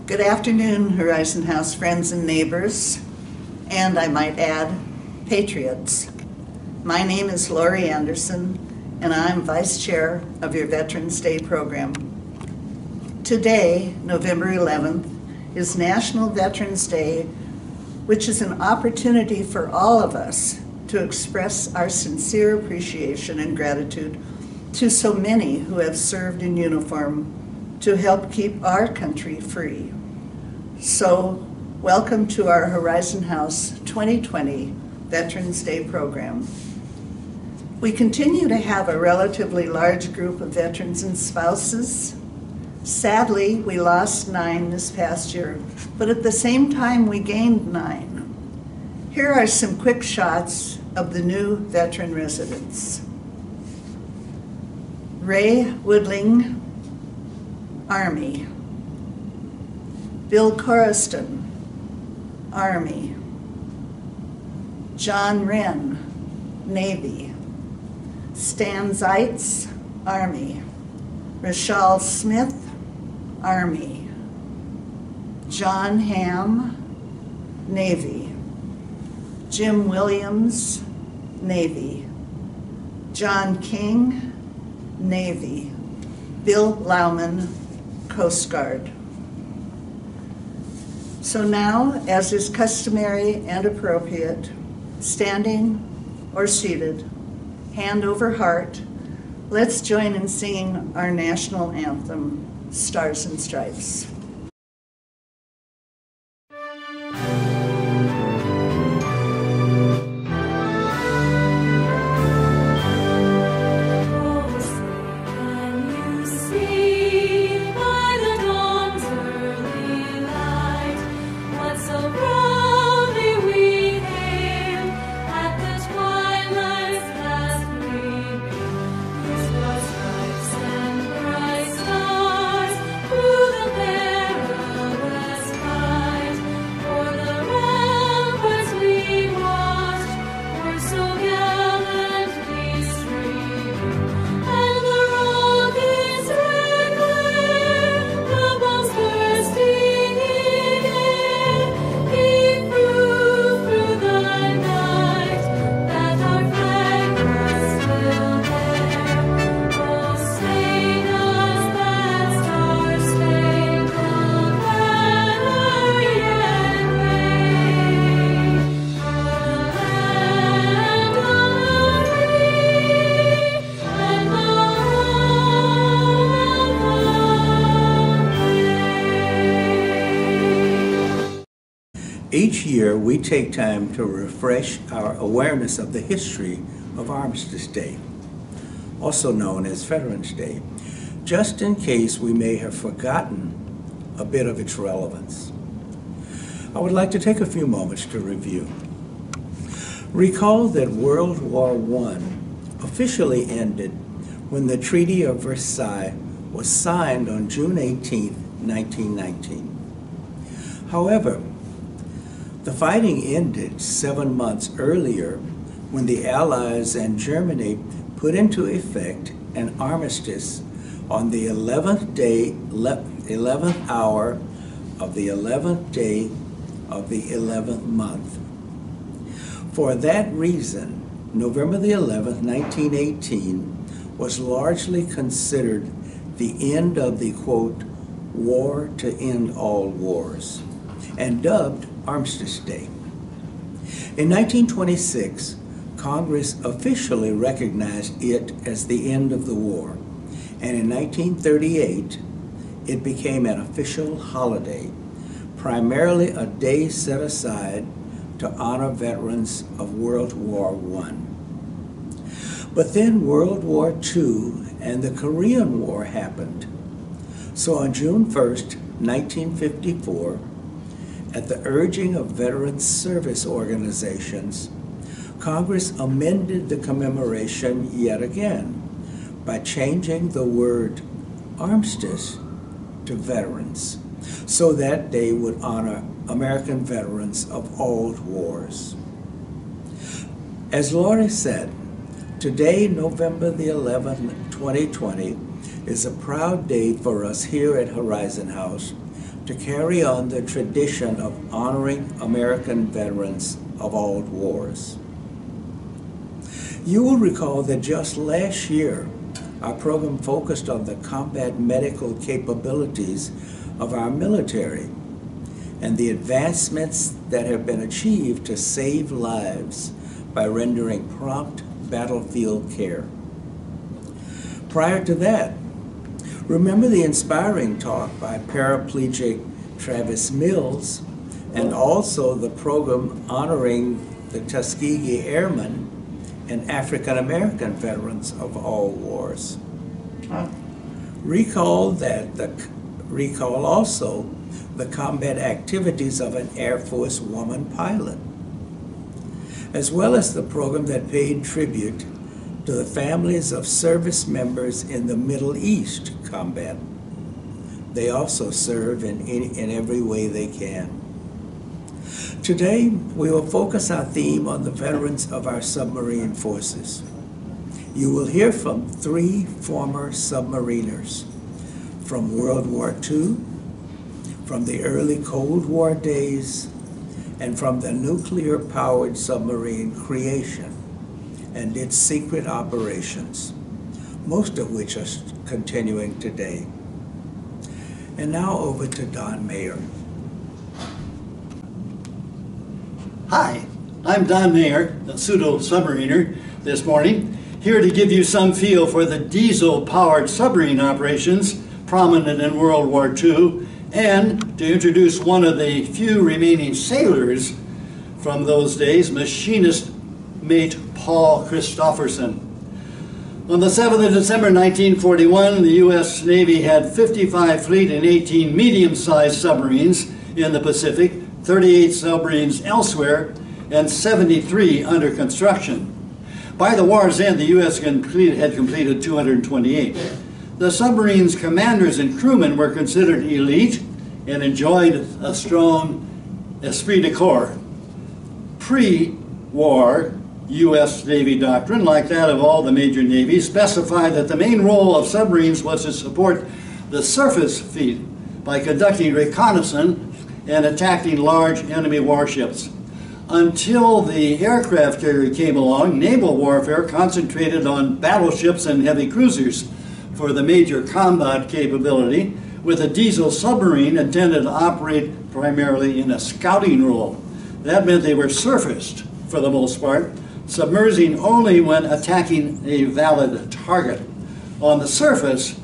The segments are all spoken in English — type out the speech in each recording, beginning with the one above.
Good afternoon, Horizon House friends and neighbors, and I might add, patriots. My name is Lori Anderson, and I'm Vice Chair of your Veterans Day program. Today, November 11th, is National Veterans Day, which is an opportunity for all of us to express our sincere appreciation and gratitude to so many who have served in uniform to help keep our country free. So, welcome to our Horizon House 2020 Veterans Day program. We continue to have a relatively large group of veterans and spouses. Sadly, we lost 9 this past year, but at the same time we gained 9. Here are some quick shots of the new veteran residents. Ray Woodling, Army. Bill Corriston, Army. John Wren, Navy. Stan Zeitz, Army. Rochelle Smith, Army. John Hamm, Navy. Jim Williams, Navy. John King, Navy. Bill Lauman, Coast Guard. So now, as is customary and appropriate, standing or seated, hand over heart, let's join in singing our national anthem, Stars and Stripes. Each year, we take time to refresh our awareness of the history of Armistice Day, also known as Veterans Day, just in case we may have forgotten a bit of its relevance. I would like to take a few moments to review. Recall that World War I officially ended when the Treaty of Versailles was signed on June 18, 1919. However, the fighting ended 7 months earlier when the Allies and Germany put into effect an armistice on the 11th hour of the 11th day of the 11th month. For that reason, November the 11th, 1918 was largely considered the end of the, quote, war to end all wars, and dubbed Armistice Day. In 1926, Congress officially recognized it as the end of the war, and in 1938, it became an official holiday, primarily a day set aside to honor veterans of World War I. But then World War II and the Korean War happened. So on June 1st, 1954, at the urging of veteran service organizations, Congress amended the commemoration yet again by changing the word armistice to veterans, so that day would honor American veterans of all wars. As Lori said, today, November the 11th, 2020, is a proud day for us here at Horizon House to carry on the tradition of honoring American veterans of all wars. You will recall that just last year, our program focused on the combat medical capabilities of our military and the advancements that have been achieved to save lives by rendering prompt battlefield care. Prior to that, remember the inspiring talk by paraplegic Travis Mills, and also the program honoring the Tuskegee Airmen and African American veterans of all wars. Recall also the combat activities of an Air Force woman pilot, as well as the program that paid tribute to the families of service members in the Middle East combat. They also serve in every way they can. Today, we will focus our theme on the veterans of our submarine forces. You will hear from 3 former submariners from World War II, from the early Cold War days, and from the nuclear-powered submarine creation and its secret operations, most of which are continuing today. And now over to Don Mayer. Hi, I'm Don Mayer, a pseudo-submariner this morning, here to give you some feel for the diesel-powered submarine operations prominent in World War II, and to introduce one of the few remaining sailors from those days, machinist mate Paul Christopherson. On the 7th of December 1941, the U.S. Navy had 55 fleet and 18 medium-sized submarines in the Pacific, 38 submarines elsewhere, and 73 under construction. By the war's end, the U.S. had completed 228. The submarine's commanders and crewmen were considered elite and enjoyed a strong esprit de corps. Pre-war U.S. Navy doctrine, like that of all the major navies, specified that the main role of submarines was to support the surface fleet by conducting reconnaissance and attacking large enemy warships. Until the aircraft carrier came along, naval warfare concentrated on battleships and heavy cruisers for the major combat capability, with a diesel submarine intended to operate primarily in a scouting role. That meant they were surfaced for the most part, submerging only when attacking a valid target. On the surface,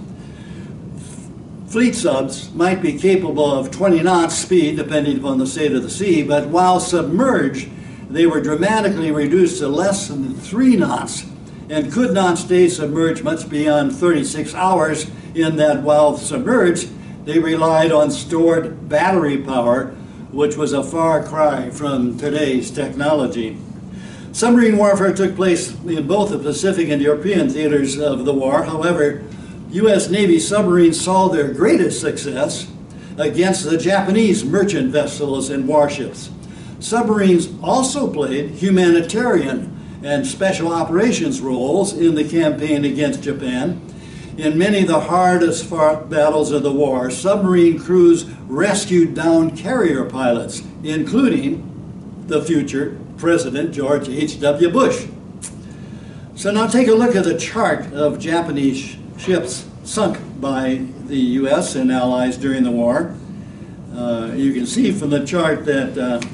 fleet subs might be capable of 20 knots speed, depending upon the state of the sea, but while submerged, they were dramatically reduced to less than 3 knots and could not stay submerged much beyond 36 hours, in that while submerged, they relied on stored battery power, which was a far cry from today's technology. Submarine warfare took place in both the Pacific and European theaters of the war. However, U.S. Navy submarines saw their greatest success against the Japanese merchant vessels and warships. Submarines also played humanitarian and special operations roles in the campaign against Japan. In many of the hardest fought battles of the war, submarine crews rescued downed carrier pilots, including the future President George H.W. Bush. So now take a look at the chart of Japanese ships sunk by the U.S. and allies during the war. You can see from the chart that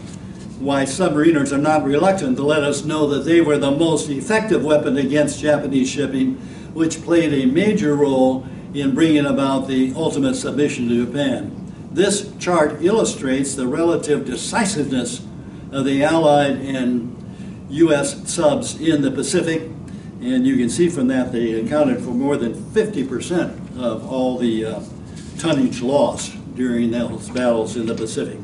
why submariners are not reluctant to let us know that they were the most effective weapon against Japanese shipping, which played a major role in bringing about the ultimate submission to Japan. This chart illustrates the relative decisiveness of the Allied and U.S. subs in the Pacific, and you can see from that they accounted for more than 50% of all the tonnage lost during those battles in the Pacific.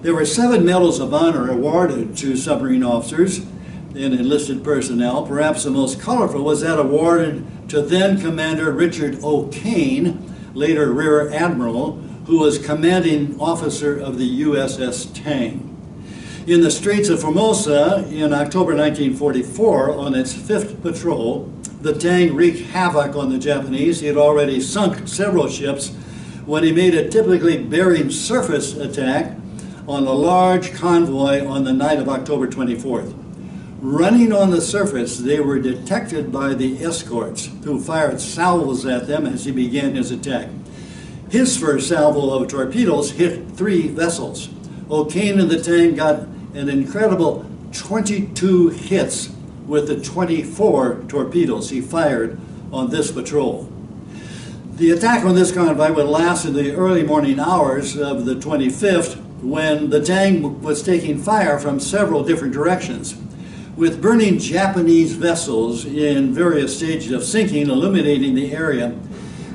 There were 7 medals of honor awarded to submarine officers and enlisted personnel. Perhaps the most colorful was that awarded to then Commander Richard O. Kane, later Rear Admiral, who was commanding officer of the USS Tang. In the Straits of Formosa in October 1944, on its 5th patrol, the Tang wreaked havoc on the Japanese. He had already sunk several ships when he made a typically bearing surface attack on a large convoy on the night of October 24th. Running on the surface, they were detected by the escorts, who fired salvos at them as he began his attack. His first salvo of torpedoes hit 3 vessels. O'Kane and the Tang got an incredible 22 hits with the 24 torpedoes he fired on this patrol. The attack on this convoy would last in the early morning hours of the 25th, when the Tang was taking fire from several different directions, with burning Japanese vessels in various stages of sinking illuminating the area,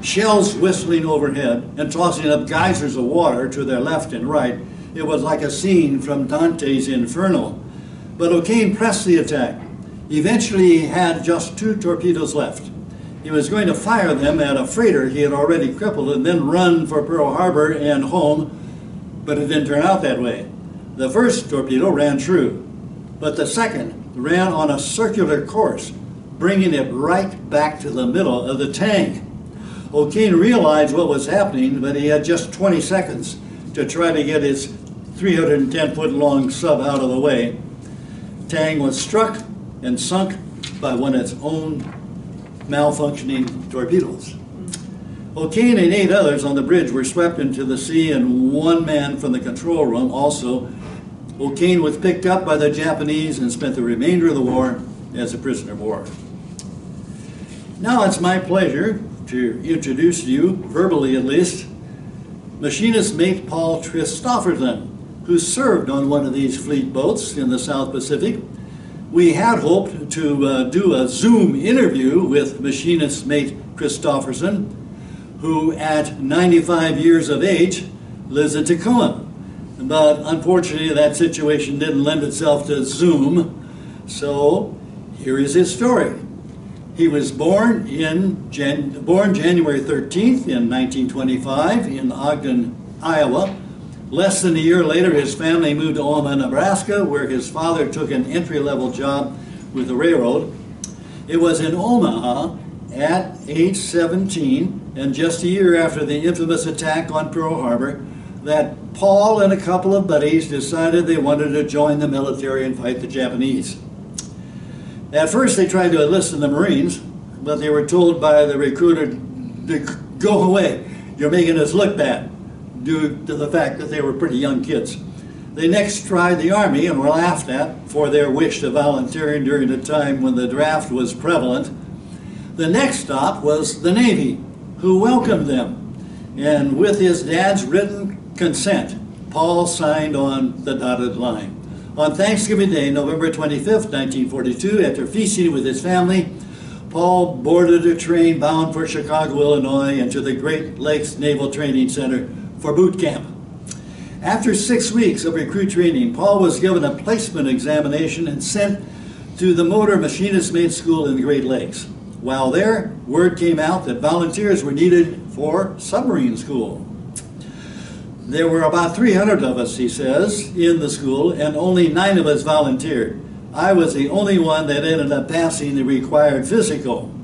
shells whistling overhead and tossing up geysers of water to their left and right. It was like a scene from Dante's Inferno. But O'Kane pressed the attack. Eventually he had just 2 torpedoes left. He was going to fire them at a freighter he had already crippled and then run for Pearl Harbor and home, but it didn't turn out that way. The first torpedo ran true, but the second ran on a circular course, bringing it right back to the middle of the Tang. O'Kane realized what was happening, but he had just 20 seconds to try to get his 310-foot-long sub out of the way. Tang was struck and sunk by one of its own malfunctioning torpedoes. O'Kane and 8 others on the bridge were swept into the sea, and 1 man from the control room also. O'Kane was picked up by the Japanese and spent the remainder of the war as a prisoner of war. Now it's my pleasure to introduce to you, verbally at least, Machinist Mate Paul Christofferson, who served on one of these fleet boats in the South Pacific. We had hoped to do a Zoom interview with Machinist Mate Christofferson, who at 95 years of age lives in Tacoma. But unfortunately that situation didn't lend itself to Zoom, so here is his story. He was born January 13th in 1925 in Ogden, Iowa. Less than a year later, his family moved to Omaha, Nebraska, where his father took an entry-level job with the railroad. It was in Omaha at age 17, and just a year after the infamous attack on Pearl Harbor, that Paul and a couple of buddies decided they wanted to join the military and fight the Japanese. At first they tried to enlist in the Marines, but they were told by the recruiter to go away. You're making us look bad, due to the fact that they were pretty young kids. They next tried the Army and were laughed at for their wish to volunteer during a time when the draft was prevalent. The next stop was the Navy, who welcomed them. And with his dad's written consent, Paul signed on the dotted line. On Thanksgiving Day, November 25th, 1942, after feasting with his family, Paul boarded a train bound for Chicago, Illinois, and to the Great Lakes Naval Training Center for boot camp. After 6 weeks of recruit training, Paul was given a placement examination and sent to the Motor Machinist Mate School in the Great Lakes. While there, word came out that volunteers were needed for submarine school. There were about 300 of us, he says, in the school, and only 9 of us volunteered. I was the only one that ended up passing the required physical.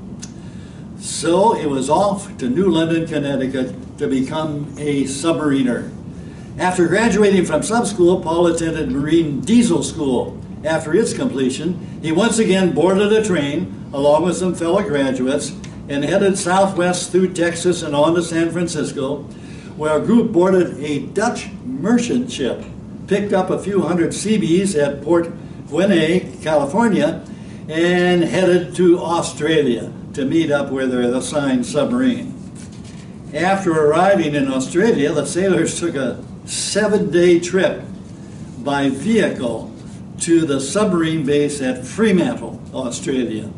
So it was off to New London, Connecticut to become a submariner. After graduating from sub school, Paul attended Marine Diesel School. After its completion, he once again boarded a train along with some fellow graduates and headed southwest through Texas and on to San Francisco, where a group boarded a Dutch merchant ship, picked up a few hundred Seabees at Port Waukegan, California, and headed to Australia to meet up with their assigned submarine. After arriving in Australia, the sailors took a 7-day trip by vehicle to the submarine base at Fremantle, Australia.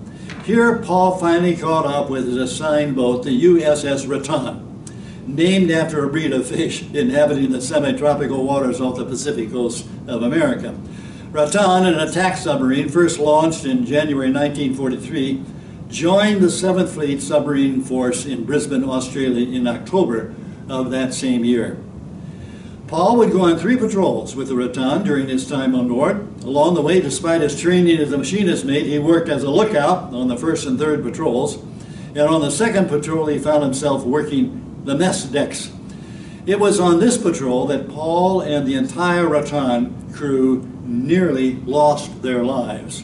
Here, Paul finally caught up with his assigned boat, the USS Rattan, named after a breed of fish inhabiting the semi-tropical waters off the Pacific coast of America. Rattan, an attack submarine first launched in January 1943, joined the 7th Fleet Submarine Force in Brisbane, Australia in October of that same year. Paul would go on 3 patrols with the Rattan during his time on board. Along the way, despite his training as a machinist mate, he worked as a lookout on the 1st and 3rd patrols. And on the 2nd patrol, he found himself working the mess decks. It was on this patrol that Paul and the entire Rattan crew nearly lost their lives.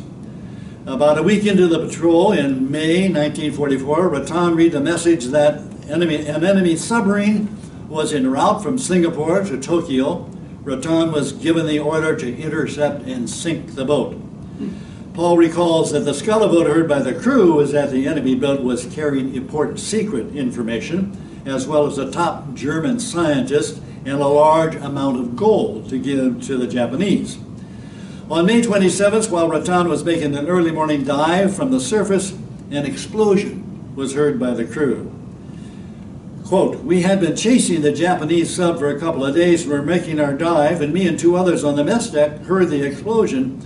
About a week into the patrol in May 1944, Rattan read a message that an enemy submarine was en route from Singapore to Tokyo. Rattan was given the order to intercept and sink the boat. Paul recalls that the scuttlebutt heard by the crew was that the enemy boat was carrying important secret information, as well as a top German scientist and a large amount of gold to give to the Japanese. On May 27th, while Rattan was making an early morning dive from the surface, an explosion was heard by the crew. Quote, "We had been chasing the Japanese sub for a couple of days and were making our dive, and me and two others on the mess deck heard the explosion.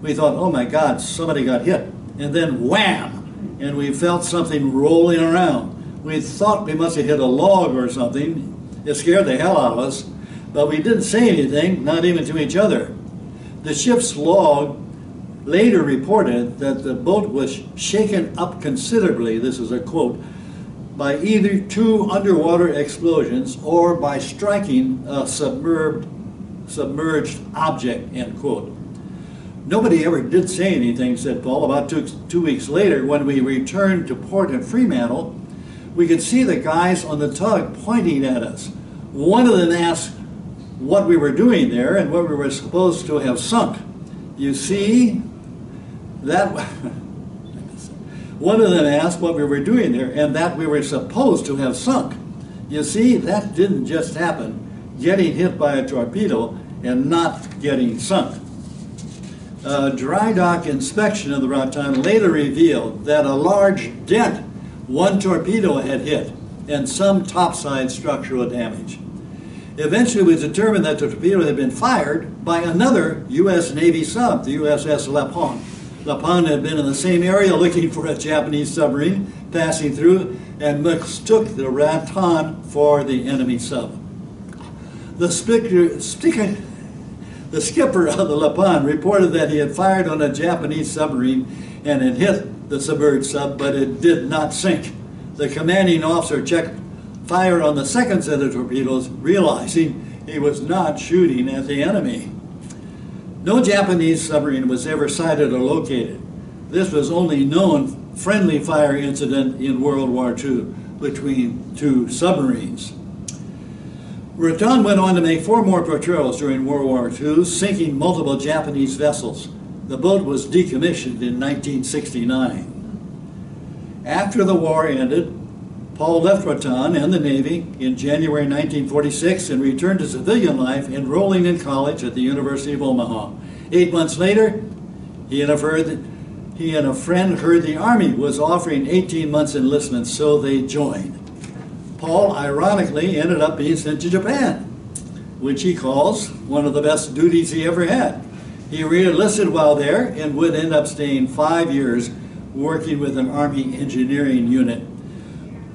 We thought, oh my God, somebody got hit. And then wham! And we felt something rolling around. We thought we must have hit a log or something. It scared the hell out of us, but we didn't say anything, not even to each other. The ship's log later reported that the boat was shaken up considerably," this is a quote, "by either two underwater explosions or by striking a submerged object," end quote. "Nobody ever did say anything," said Paul. "About two weeks later, when we returned to port in Fremantle, we could see the guys on the tug pointing at us. One of them asked what we were doing there and what we were supposed to have sunk. You see, that..." One of them asked what we were doing there and that we were supposed to have sunk. You see, that didn't just happen, getting hit by a torpedo and not getting sunk. A dry dock inspection of the Rattan later revealed that a large dent one torpedo had hit and some topside structural damage. Eventually it was determined that the torpedo had been fired by another U.S. Navy sub, the USS Lapon. Lapon had been in the same area looking for a Japanese submarine passing through and mistook the Rattan for the enemy sub. The skipper of the Lapon reported that he had fired on a Japanese submarine and had hit the submerged sub, but it did not sink. The commanding officer checked fire on the second set of torpedoes, realizing he was not shooting at the enemy. No Japanese submarine was ever sighted or located. This was only known friendly fire incident in World War II between two submarines. Rattan went on to make 4 more patrols during World War II, sinking multiple Japanese vessels. The boat was decommissioned in 1969. After the war ended, Paul left Rattan and the Navy in January 1946 and returned to civilian life, enrolling in college at the University of Omaha. 8 months later, he and a friend heard the Army was offering 18 months enlistment, so they joined. Paul, ironically, ended up being sent to Japan, which he calls one of the best duties he ever had. He re-enlisted while there and would end up staying 5 years working with an Army engineering unit.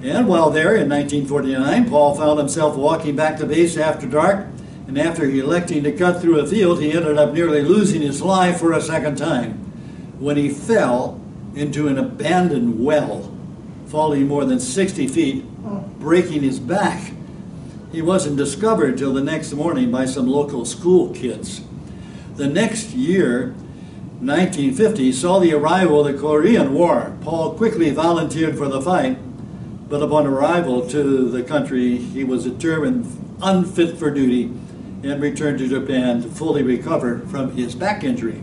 And while there in 1949, Paul found himself walking back to base after dark, and after electing to cut through a field, he ended up nearly losing his life for a second time when he fell into an abandoned well, falling more than 60 feet, breaking his back. He wasn't discovered till the next morning by some local school kids. The next year, 1950, saw the arrival of the Korean War. Paul quickly volunteered for the fight, but upon arrival to the country, he was determined unfit for duty and returned to Japan to fully recover from his back injury.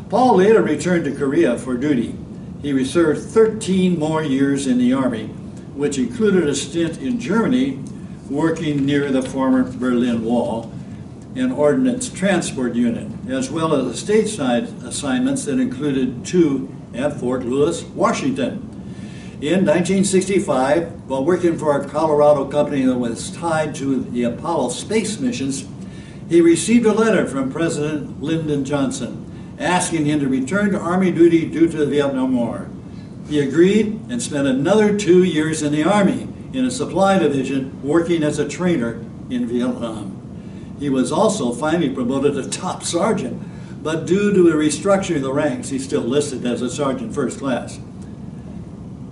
Paul later returned to Korea for duty. He served 13 more years in the Army, which included a stint in Germany working near the former Berlin Wall, an ordnance transport unit, as well as stateside assignments that included 2 at Fort Lewis, Washington. In 1965, while working for a Colorado company that was tied to the Apollo space missions, he received a letter from President Lyndon Johnson asking him to return to Army duty due to the Vietnam War. He agreed and spent another 2 years in the Army in a supply division working as a trainer in Vietnam. He was also finally promoted to top sergeant, but due to a restructuring of the ranks, he's still listed as a sergeant first class.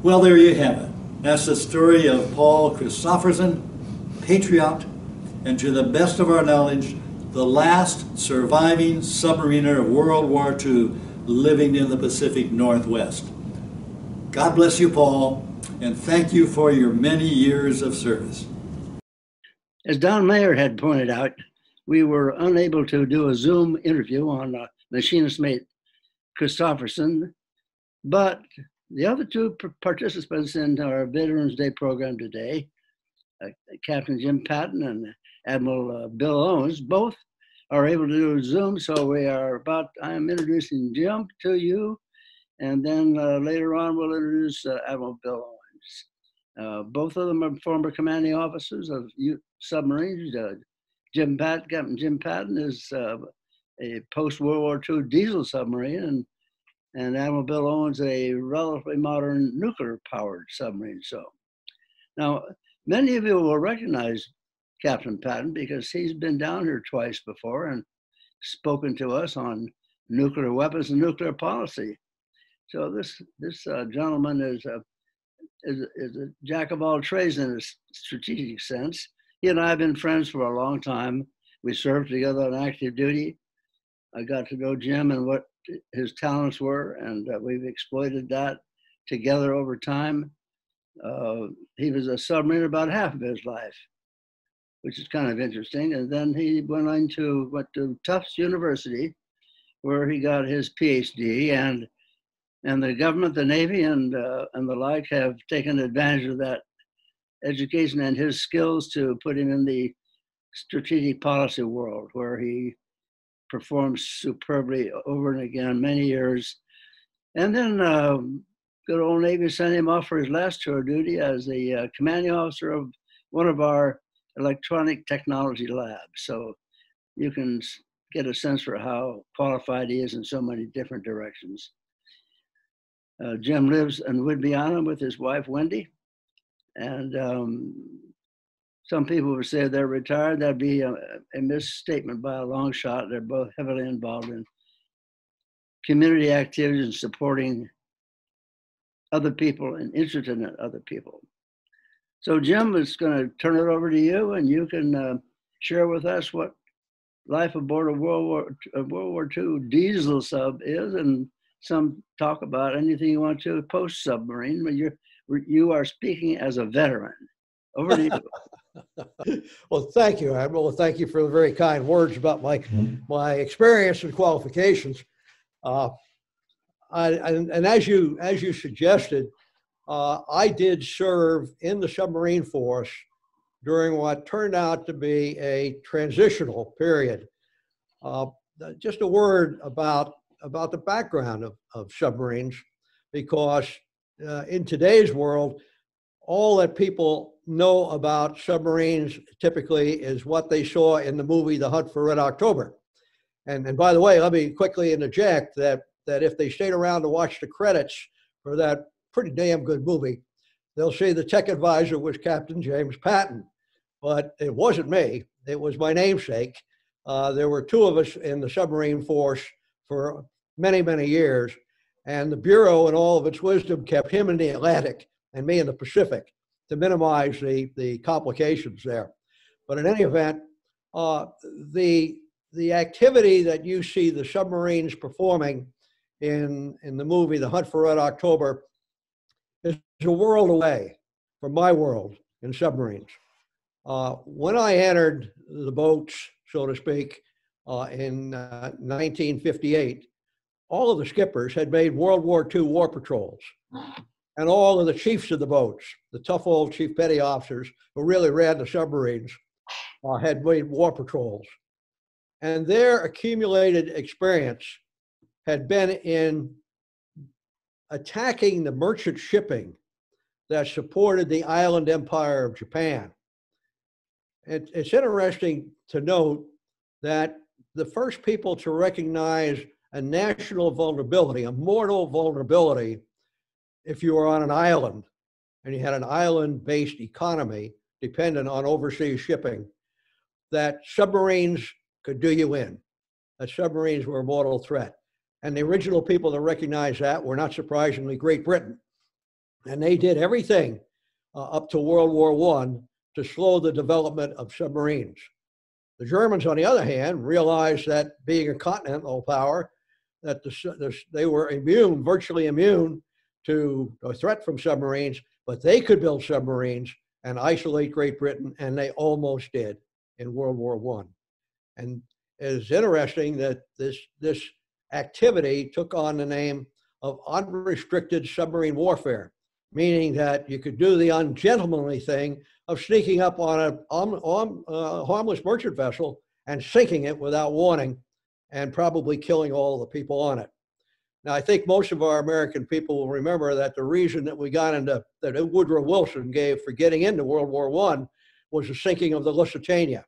Well, there you have it. That's the story of Paul Christopherson, patriot, and to the best of our knowledge, the last surviving submariner of World War II living in the Pacific Northwest. God bless you, Paul, and thank you for your many years of service. As Don Mayer had pointed out, we were unable to do a Zoom interview on machinist mate Christopherson, but the other two participants in our Veterans Day program today, Captain Jim Patton and Admiral Bill Owens, both are able to do Zoom. So I'm introducing Jim to you, and then later on we'll introduce Admiral Bill Owens. Both of them are former commanding officers of submarines. Captain Jim Patton is a post-World War II diesel submarine, and Admiral Bill Owens a relatively modern nuclear-powered submarine. So now, many of you will recognize Captain Patton because he's been down here twice before and spoken to us on nuclear weapons and nuclear policy. So this gentleman is a jack of all trades in a strategic sense. He and I have been friends for a long time. We served together on active duty. I got to know Jim and what his talents were, and we've exploited that together over time. He was a submariner about half of his life, which is kind of interesting. And then he went to Tufts University, where he got his PhD, and the government, the Navy, and the like have taken advantage of that education and his skills to put him in the strategic policy world, where he performed superbly over and again, many years. And then good old Navy sent him off for his last tour of duty as the commanding officer of one of our electronic technology labs. So you can get a sense for how qualified he is in so many different directions. Jim lives in Whidbey Island with his wife, Wendy. And some people would say they're retired. That'd be a misstatement by a long shot. They're both heavily involved in community activities and supporting other people and interested in other people. So Jim is going to turn it over to you, and you can share with us what life aboard a World War II diesel sub is, and some talk about anything you want to post-submarine. You are speaking as a veteran. Over to you. Well, thank you, Admiral. Thank you for the very kind words about my experience and qualifications. And as you suggested, I did serve in the submarine force during what turned out to be a transitional period. Just a word about the background of submarines, because in today's world, all that people know about submarines typically is what they saw in the movie The Hunt for Red October. And by the way, let me quickly interject that if they stayed around to watch the credits for that pretty damn good movie, they'll see the tech advisor was Captain James Patton. But it wasn't me, it was my namesake. There were two of us in the submarine force for many, many years, and the Bureau, in all of its wisdom, kept him in the Atlantic and me in the Pacific to minimize the complications there. But in any event, the activity that you see the submarines performing in the movie The Hunt for Red October is a world away from my world in submarines. When I entered the boats, so to speak, in 1958, all of the skippers had made World War II war patrols. And all of the chiefs of the boats, the tough old chief petty officers who really ran the submarines, had made war patrols. And their accumulated experience had been in attacking the merchant shipping that supported the island empire of Japan. It's interesting to note that the first people to recognize a national vulnerability, a mortal vulnerability, if you were on an island and you had an island-based economy dependent on overseas shipping, that submarines could do you in, that submarines were a mortal threat. And the original people that recognized that were, not surprisingly, Great Britain. And they did everything up to World War I to slow the development of submarines. The Germans, on the other hand, realized that being a continental power, that they were immune, virtually immune to a threat from submarines, but they could build submarines and isolate Great Britain, and they almost did in World War I. And it's interesting that this activity took on the name of unrestricted submarine warfare, meaning that you could do the ungentlemanly thing of sneaking up on a harmless merchant vessel and sinking it without warning and probably killing all the people on it. Now, I think most of our American people will remember that the reason that we got into, that Woodrow Wilson gave for getting into World War I was the sinking of the Lusitania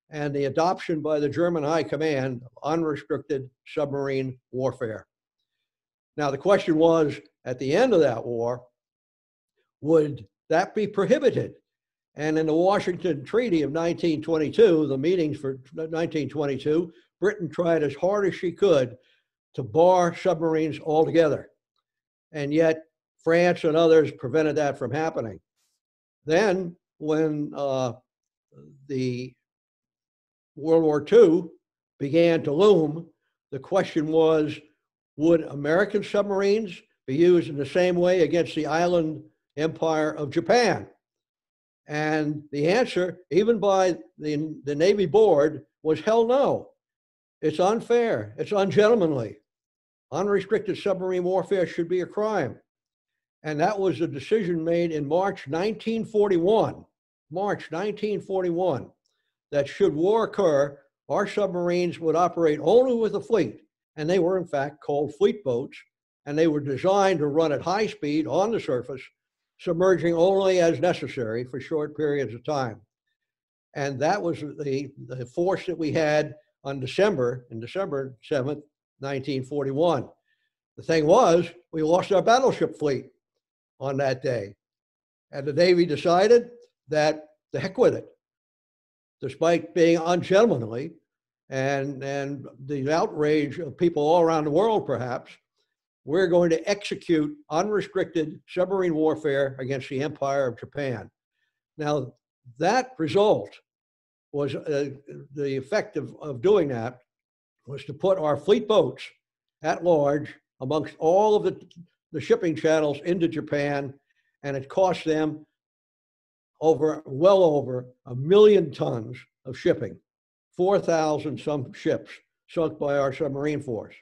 and the adoption by the German High Command of unrestricted submarine warfare. Now, the question was, at the end of that war, would that be prohibited? And in the Washington Treaty of 1922, the meetings for 1922, Britain tried as hard as she could to bar submarines altogether. And yet, France and others prevented that from happening. Then, when the World War II began to loom, the question was, would American submarines be used in the same way against the island empire of Japan? And the answer, even by the Navy board, was hell no. It's unfair. It's ungentlemanly. Unrestricted submarine warfare should be a crime. And that was a decision made in March 1941. March 1941, that should war occur, our submarines would operate only with a fleet. And they were, in fact, called fleet boats. And they were designed to run at high speed on the surface, submerging only as necessary for short periods of time. And that was the force that we had on December 7th, 1941. The thing was, we lost our battleship fleet on that day. And the Navy decided that the heck with it. Despite being ungentlemanly and the outrage of people all around the world, perhaps, we're going to execute unrestricted submarine warfare against the Empire of Japan. Now, that result was, the effect of doing that was to put our fleet boats at large amongst all of the shipping channels into Japan, and it cost them well over 1 million tons of shipping, 4,000 some ships sunk by our submarine force.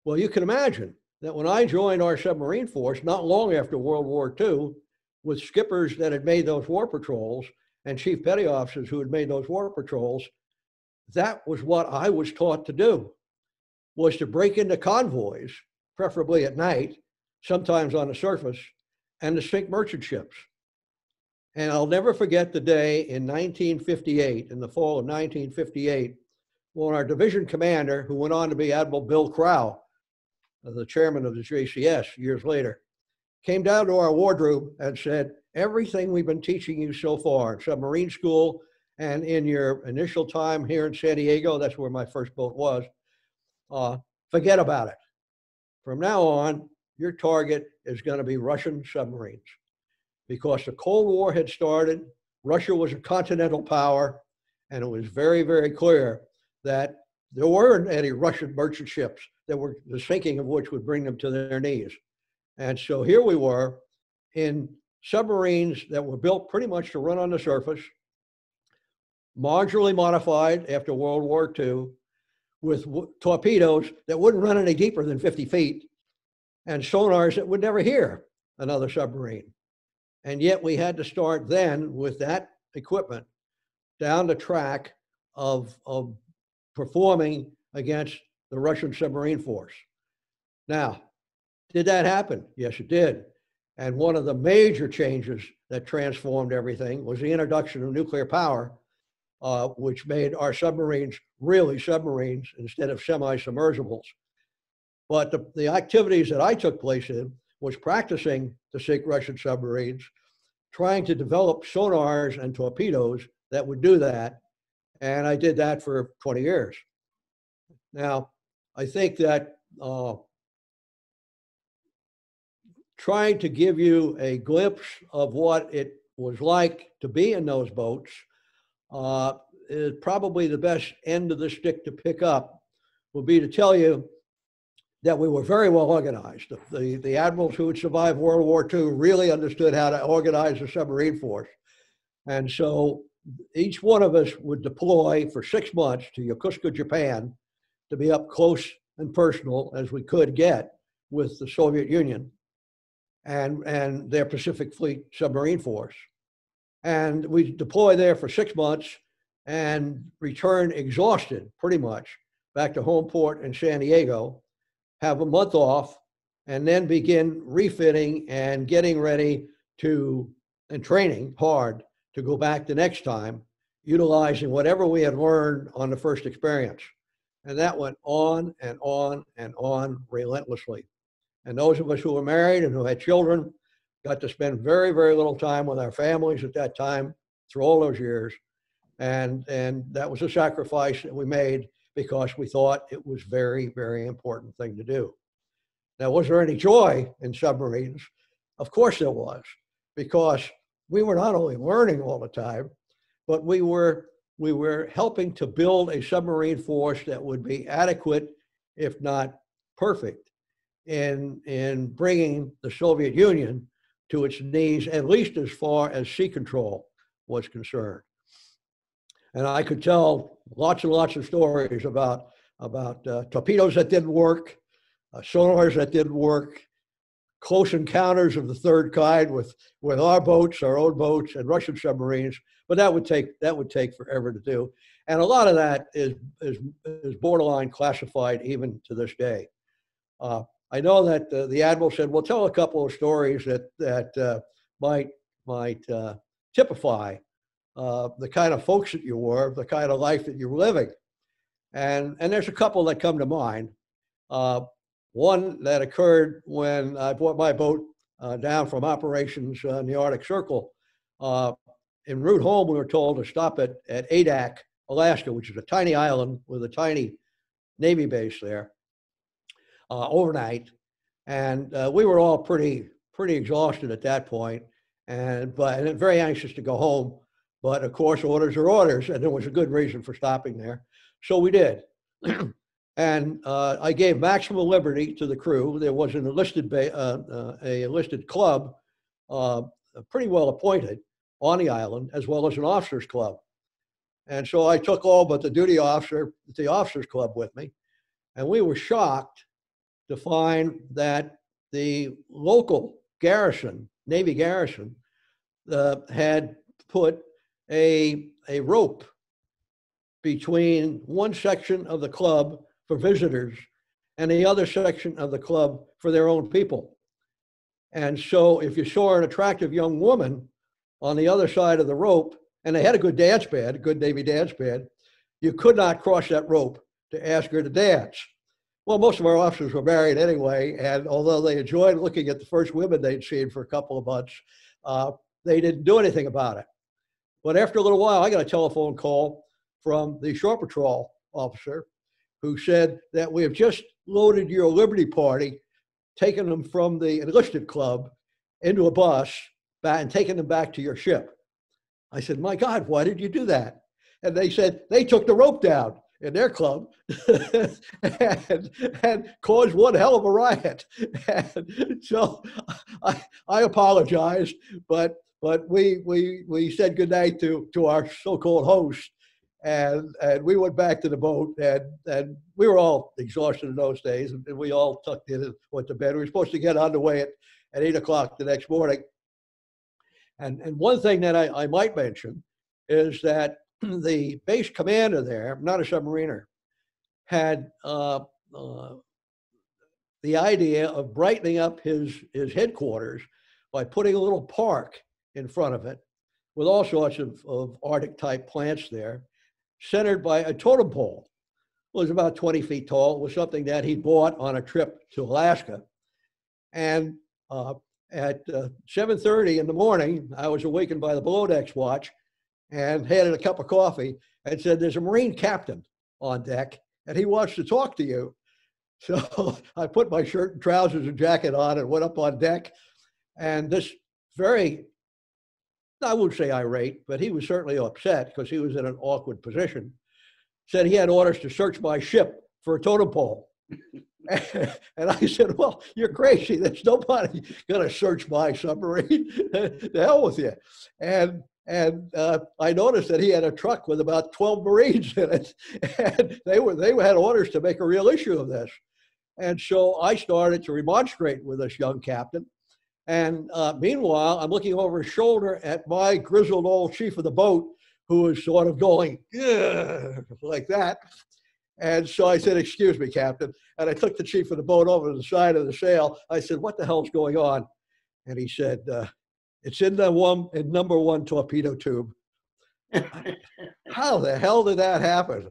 Well, you can imagine that when I joined our submarine force, not long after World War II, with skippers that had made those war patrols and chief petty officers who had made those war patrols, that was what I was taught to do, was to break into convoys, preferably at night, sometimes on the surface, and to sink merchant ships. And I'll never forget the day in 1958, in the fall of 1958, when our division commander, who went on to be Admiral Bill Crow, the chairman of the JCS years later, came down to our wardroom and said, everything we've been teaching you so far in submarine school and in your initial time here in San Diego, that's where my first boat was, forget about it. From now on, your target is going to be Russian submarines. Because the Cold War had started, Russia was a continental power, and it was very, very clear that there weren't any Russian merchant ships that were, the sinking of which would bring them to their knees. And so here we were in submarines that were built pretty much to run on the surface, marginally modified after World War II, with torpedoes that wouldn't run any deeper than 50 feet, and sonars that would never hear another submarine. And yet we had to start then with that equipment down the track of performing against the Russian submarine force. Now, did that happen? Yes, it did. And one of the major changes that transformed everything was the introduction of nuclear power, which made our submarines really submarines instead of semi-submersibles. But the activities that I took place in was practicing to sink Russian submarines, trying to develop sonars and torpedoes that would do that. And I did that for 20 years. Now, I think that trying to give you a glimpse of what it was like to be in those boats, is probably the best end of the stick to pick up will be to tell you that we were very well organized. The admirals who had survived World War II really understood how to organize a submarine force. And so each one of us would deploy for 6 months to Yokosuka, Japan, to be up close and personal as we could get with the Soviet Union and their Pacific Fleet submarine force. And we deploy there for 6 months and return exhausted, pretty much, back to home port in San Diego, have a month off, and then begin refitting and getting ready and training hard to go back the next time, utilizing whatever we had learned on the first experience. And that went on and on and on relentlessly. And those of us who were married and who had children got to spend very, very little time with our families at that time through all those years. And that was a sacrifice that we made because we thought it was very, very important thing to do. Now, was there any joy in submarines? Of course there was, because we were not only learning all the time, but we were helping to build a submarine force that would be adequate, if not perfect, in bringing the Soviet Union to its knees, at least as far as sea control was concerned. And I could tell lots and lots of stories about torpedoes that didn't work, sonars that didn't work, close encounters of the third kind with our boats, our own boats, and Russian submarines. But that would take forever to do, and a lot of that is borderline classified even to this day. I know that the admiral said, "Well, tell a couple of stories that might typify the kind of folks that you were, the kind of life that you were living." And there's a couple that come to mind. One that occurred when I brought my boat down from operations in the Arctic Circle. En route home, we were told to stop at Adak, Alaska, which is a tiny island with a tiny Navy base there, overnight. And we were all pretty exhausted at that point, and very anxious to go home. But of course, orders are orders, and there was a good reason for stopping there. So we did. And I gave maximum liberty to the crew. There was an enlisted club, pretty well appointed on the island, as well as an officers club. And so I took all but the duty officer at the officers club with me. And we were shocked to find that the local garrison, Navy garrison, had put a rope between one section of the club for visitors and the other section of the club for their own people. And so if you saw an attractive young woman on the other side of the rope, and they had a good dance band, a good Navy dance band, you could not cross that rope to ask her to dance. Well, most of our officers were married anyway, and although they enjoyed looking at the first women they'd seen for a couple of months, they didn't do anything about it. But after a little while, I got a telephone call from the shore patrol officer who said that we have just loaded your Liberty Party, taken them from the enlisted club into a bus and taken them back to your ship. I said, "My God, why did you do that?" And they said they took the rope down in their club and caused one hell of a riot. And so I apologized, but we said goodnight to our so-called host, and we went back to the boat, and we were all exhausted in those days, and we all tucked in and went to bed. We were supposed to get underway at 8 o'clock the next morning. And one thing that I might mention is that the base commander there, not a submariner, had the idea of brightening up his headquarters by putting a little park in front of it with all sorts of Arctic type plants there, centered by a totem pole. It was about 20 feet tall. It was something that he bought on a trip to Alaska. And at 7:30 in the morning, I was awakened by the below decks watch and had a cup of coffee and said, "There's a Marine captain on deck and he wants to talk to you." So I put my shirt and trousers and jacket on and went up on deck. And this very I wouldn't say irate, but he was certainly upset because he was in an awkward position. Said he had orders to search my ship for a totem pole. And I said, well, you're crazy. There's nobody going to search my submarine. The hell with you. And I noticed that he had a truck with about 12 Marines in it. And they had orders to make a real issue of this. And so I started to remonstrate with this young captain. And meanwhile, I'm looking over his shoulder at my grizzled old chief of the boat, who was sort of going, like that. And so I said, excuse me, Captain. And I took the chief of the boat over to the side of the sail. I said, what the hell's going on? And he said, it's in number one torpedo tube. How the hell did that happen?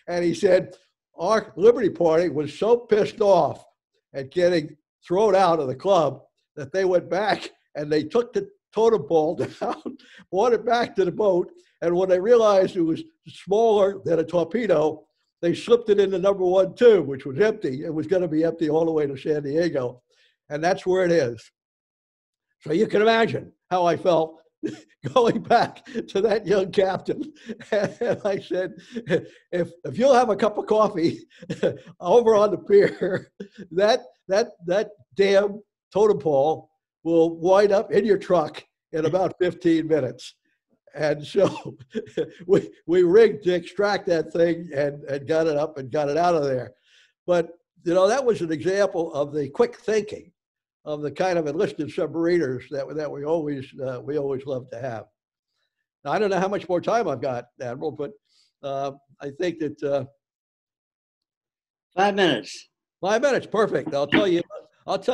And he said, our Liberty Party was so pissed off at getting thrown out of the club that they went back and they took the totem pole down, brought it back to the boat, and when they realized it was smaller than a torpedo, they slipped it in the number one tube, which was empty. It was going to be empty all the way to San Diego, and that's where it is. So you can imagine how I felt going back to that young captain. And I said, if you'll have a cup of coffee over on the pier, that damn totem pole will wind up in your truck in about 15 minutes. And so we rigged to extract that thing and got it up and got it out of there. But, you know, that was an example of the quick thinking of the kind of enlisted submariners that we always love to have. Now, I don't know how much more time I've got, Admiral, but I think that 5 minutes. 5 minutes, perfect. I'll tell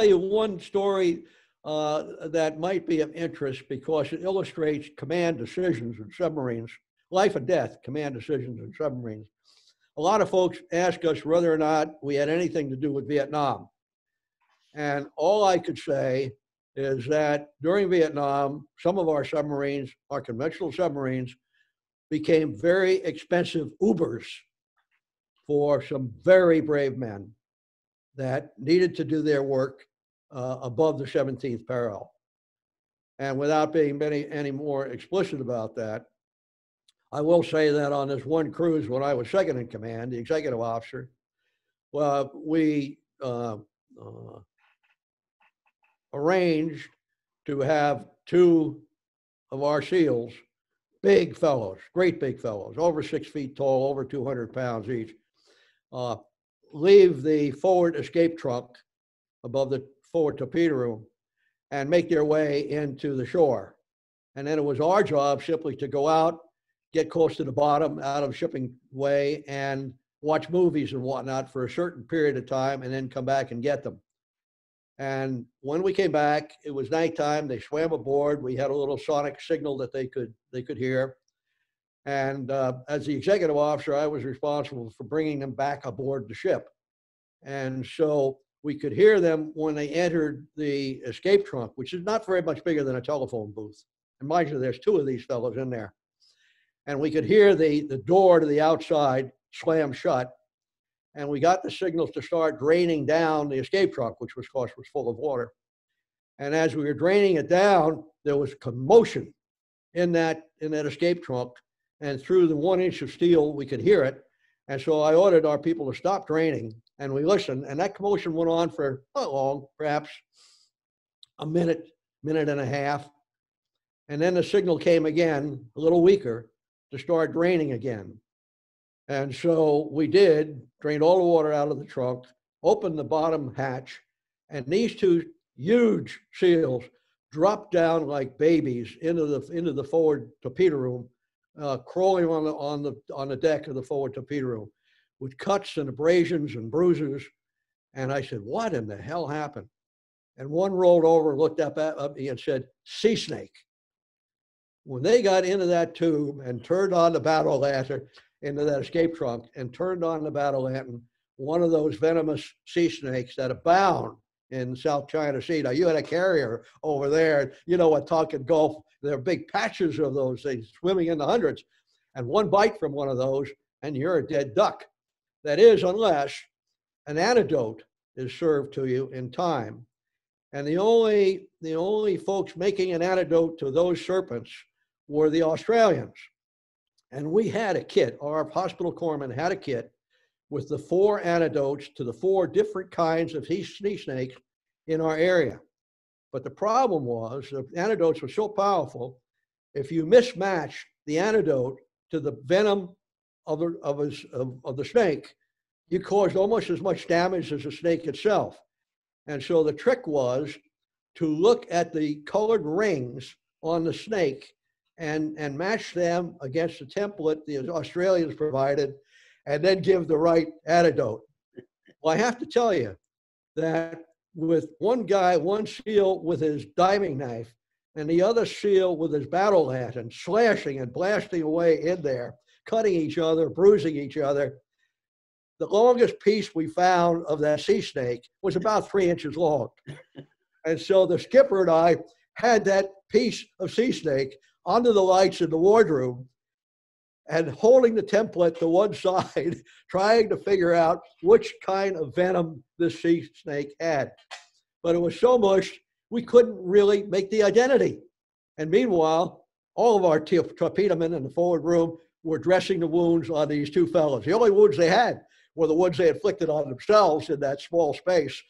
you one story that might be of interest because it illustrates command decisions in submarines, life and death command decisions in submarines. A lot of folks ask us whether or not we had anything to do with Vietnam. And all I could say is that during Vietnam, some of our submarines, our conventional submarines, became very expensive Ubers for some very brave men that needed to do their work above the 17th parallel. And without being any more explicit about that, I will say that on this one cruise when I was second in command, the executive officer, we arranged to have two of our SEALs, big fellows, great big fellows, over 6 feet tall, over 200 pounds each, leave the forward escape trunk above the forward torpedo room and make their way into the shore. And then it was our job simply to go out, get close to the bottom out of shipping way and watch movies and whatnot for a certain period of time and then come back and get them. And when we came back, it was nighttime. They swam aboard. We had a little sonic signal that they could hear. And as the executive officer, I was responsible for bringing them back aboard the ship. And so we could hear them when they entered the escape trunk, which is not very much bigger than a telephone booth. And mind you, there's two of these fellows in there. And we could hear the door to the outside slam shut. And we got the signals to start draining down the escape trunk, which of course was full of water. And as we were draining it down, there was commotion in that escape trunk. And through the 1 inch of steel, we could hear it. And so I ordered our people to stop draining, and we listened. And that commotion went on for not long, perhaps a minute, minute and a half. And then the signal came again, a little weaker, to start draining again. And so we drained all the water out of the trunk, opened the bottom hatch, and these two huge SEALs dropped down like babies into the forward torpedo room, crawling on the deck of the forward torpedo room with cuts and abrasions and bruises. And I said, what in the hell happened? And one rolled over, looked up at me and said, sea snake. When they got into that tube and turned on the battle lantern into that escape trunk and turned on the battle lantern, one of those venomous sea snakes that abound in South China Sea. Now, you had a carrier over there, you know, at Tonkin Gulf, there are big patches of those things swimming in the hundreds. And one bite from one of those, and you're a dead duck. That is, unless an antidote is served to you in time. And the only folks making an antidote to those serpents were the Australians. And we had a kit, our hospital corpsman had a kit with the 4 antidotes to the 4 different kinds of sea snakes in our area. But the problem was the antidotes were so powerful, if you mismatch the antidote to the venom of the snake, you caused almost as much damage as the snake itself. And so the trick was to look at the colored rings on the snake and match them against the template the Australians provided, and then give the right antidote. Well, I have to tell you that with one guy, one SEAL with his diving knife, and the other SEAL with his battle lantern, slashing and blasting away in there, cutting each other, bruising each other, the longest piece we found of that sea snake was about 3 inches long. And so the skipper and I had that piece of sea snake under the lights in the wardroom and holding the template to one side, trying to figure out which kind of venom this sea snake had. But it was so mushed, we couldn't really make the identity. And meanwhile, all of our torpedo men in the forward room were dressing the wounds on these 2 fellows. The only wounds they had were the ones they inflicted on themselves in that small space.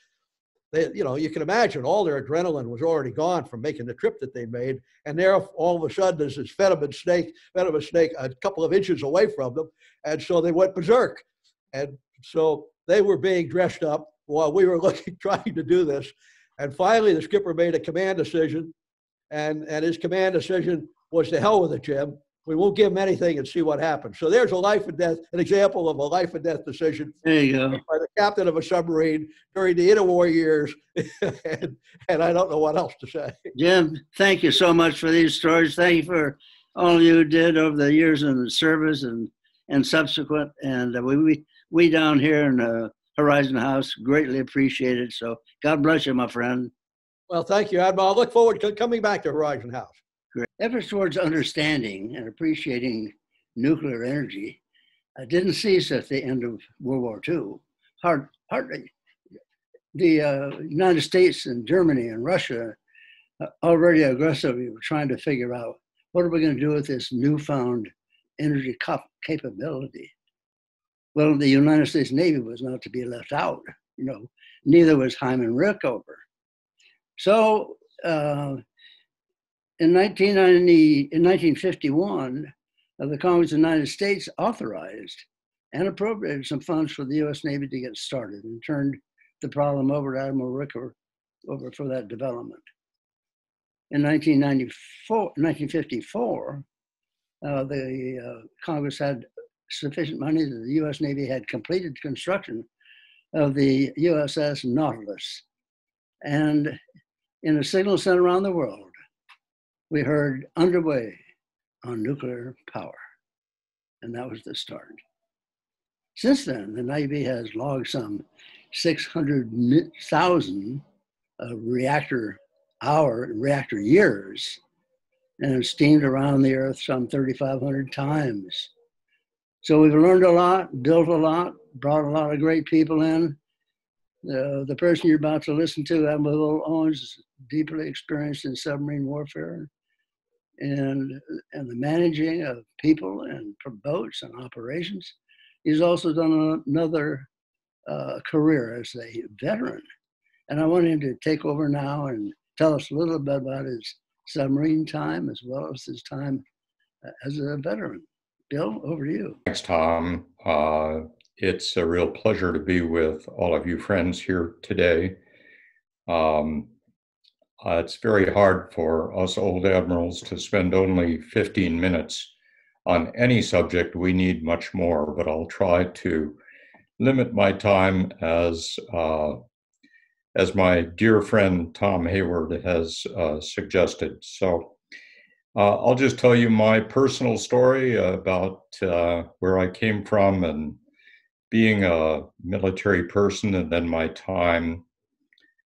They, you know, you can imagine all their adrenaline was already gone from making the trip that they made. And there, all of a sudden, there's this venomous snake a couple of inches away from them. And so they went berserk. And so they were being dressed up while we were trying to do this. And finally, the skipper made a command decision. And his command decision was, to hell with it, Jim. We won't give him anything and see what happens. So there's a life and death, an example of a life and death decision. There you go. By the captain of a submarine during the interwar years. and I don't know what else to say. Jim, thank you so much for these stories. Thank you for all you did over the years in the service and subsequent. And we down here in Horizon House greatly appreciate it. So God bless you, my friend. Well, thank you, Admiral. I look forward to coming back to Horizon House. Great. Efforts towards understanding and appreciating nuclear energy didn't cease at the end of World War II. Hardly. The United States and Germany and Russia already aggressively were trying to figure out, what are we going to do with this newfound energy capability? Well, the United States Navy was not to be left out. You know, neither was Hyman Rickover. So in 1951, the Congress of the United States authorized and appropriated some funds for the U.S. Navy to get started, and turned the problem over to Admiral Rickover for that development. In 1954, the Congress had sufficient money that the U.S. Navy had completed construction of the USS Nautilus. And in a signal sent around the world, we heard underway on nuclear power. And that was the start. Since then, the Navy has logged some 600,000 reactor years, and steamed around the Earth some 3,500 times. So we've learned a lot, built a lot, brought a lot of great people in. The person you're about to listen to, Admiral Owens, is deeply experienced in submarine warfare and the managing of people and boats and operations. He's also done another career as a veteran. And I want him to take over now and tell us a little bit about his submarine time as well as his time as a veteran. Bill, over to you. Thanks, Tom. It's a real pleasure to be with all of you friends here today. It's very hard for us old admirals to spend only 15 minutes on any subject. We need much more, but I'll try to limit my time as my dear friend Tom Hayward has suggested. So I'll just tell you my personal story about where I came from and being a military person, and then my time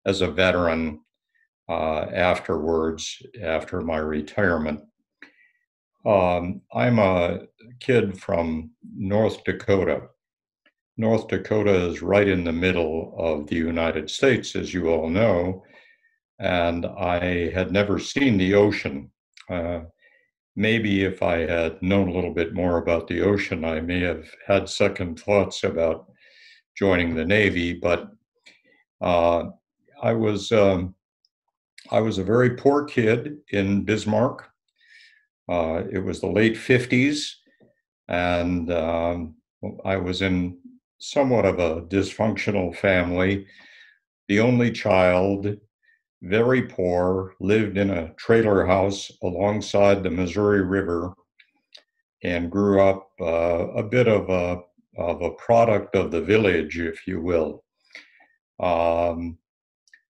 as a veteran afterwards, after my retirement. I'm a kid from North Dakota. North Dakota is right in the middle of the United States, as you all know. and I had never seen the ocean. Maybe if I had known a little bit more about the ocean, I may have had second thoughts about joining the Navy, but uh, I was I was a very poor kid in Bismarck. It was the late 50s, and I was in somewhat of a dysfunctional family, the only child, very poor, lived in a trailer house alongside the Missouri River, and grew up a bit of a product of the village, if you will. Um,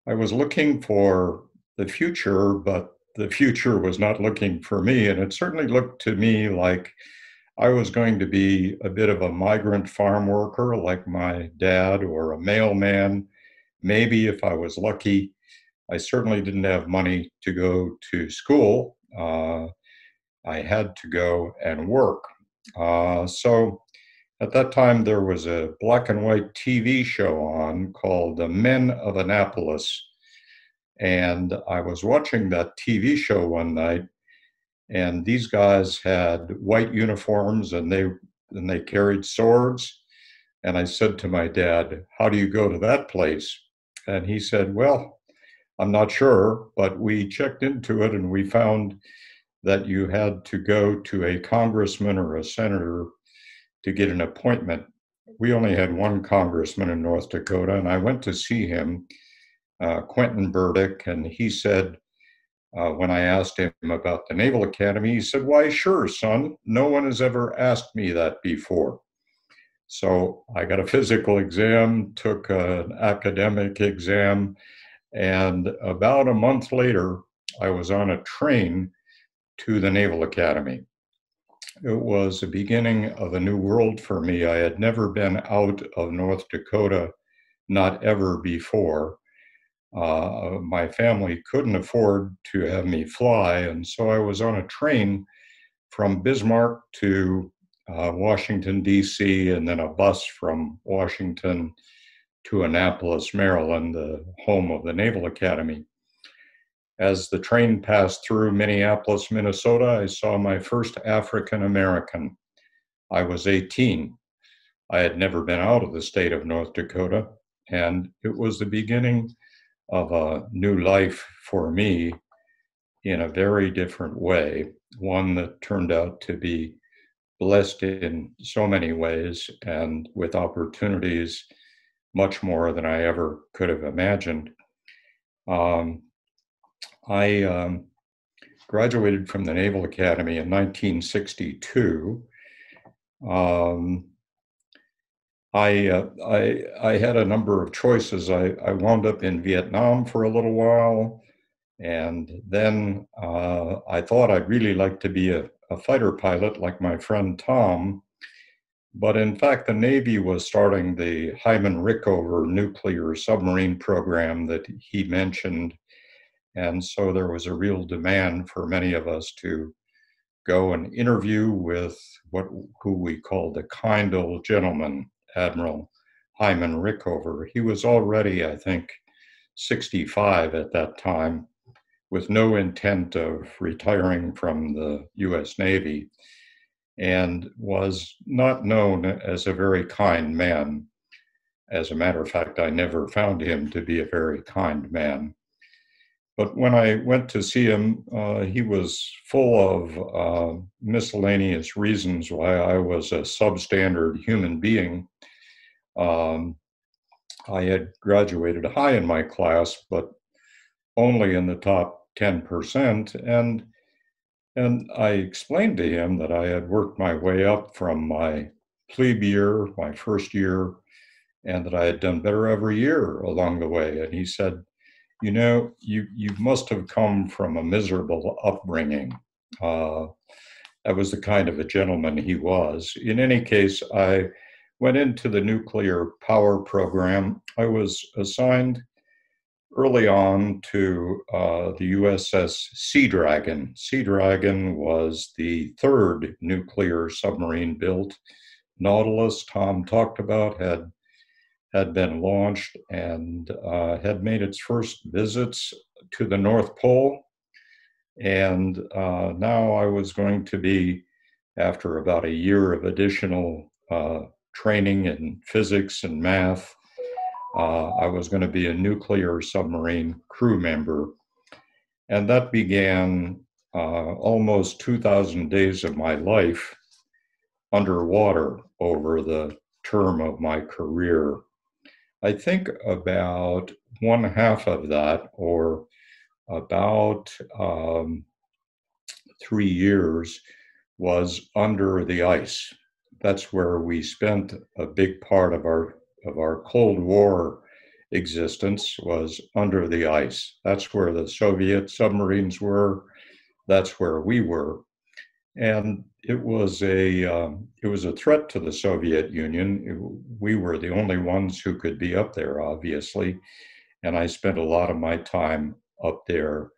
I was looking for the future, but the future was not looking for me. And it certainly looked to me like I was going to be a bit of a migrant farm worker like my dad, or a mailman. Maybe if I was lucky. I certainly didn't have money to go to school. I had to go and work. So at that time, there was a black and white TV show on called The Men of Annapolis. And I was watching that TV show one night, and these guys had white uniforms, and they carried swords. And I said to my dad, "How do you go to that place?" And he said, "Well, I'm not sure, but we checked into it and we found that you had to go to a congressman or a senator to get an appointment." We only had one congressman in North Dakota, and I went to see him, Quentin Burdick, and he said, when I asked him about the Naval Academy, he said, "Why, sure, son. No one has ever asked me that before." So I got a physical exam, took an academic exam, and about a month later, I was on a train to the Naval Academy. It was the beginning of a new world for me. I had never been out of North Dakota, not ever before. My family couldn't afford to have me fly, and so I was on a train from Bismarck to Washington, D.C., and then a bus from Washington to Annapolis, Maryland, the home of the Naval Academy. As the train passed through Minneapolis, Minnesota, I saw my first African American. I was 18. I had never been out of the state of North Dakota, and it was the beginning of a new life for me in a very different way, one that turned out to be blessed in so many ways and with opportunities much more than I ever could have imagined. I graduated from the Naval Academy in 1962. I had a number of choices. I wound up in Vietnam for a little while, and then I thought I'd really like to be a fighter pilot like my friend Tom. But in fact, the Navy was starting the Hyman Rickover nuclear submarine program that he mentioned. And so there was a real demand for many of us to go and interview with who we called the kind old gentleman, Admiral Hyman Rickover. He was already, I think, 65 at that time, with no intent of retiring from the US Navy, and was not known as a very kind man. As a matter of fact, I never found him to be a very kind man. But when I went to see him, he was full of miscellaneous reasons why I was a substandard human being. I had graduated high in my class, but only in the top 10%. And I explained to him that I had worked my way up from my plebe year, my first year, and that I had done better every year along the way. And he said, "You know, you must have come from a miserable upbringing." That was the kind of a gentleman he was. In any case, I went into the nuclear power program. I was assigned early on to the USS Sea Dragon. Sea Dragon was the third nuclear submarine built. Nautilus, Tom talked about, had had been launched and had made its first visits to the North Pole. And now I was going to be, after about a year of additional training in physics and math, I was going to be a nuclear submarine crew member. And that began almost 2,000 days of my life underwater over the term of my career. I think about one half of that, or about 3 years, was under the ice. That's where we spent a big part of our Cold War existence, was under the ice. That's where the Soviet submarines were. That's where we were. And it was a threat to the Soviet Union. We were the only ones who could be up there, obviously. And I spent a lot of my time up there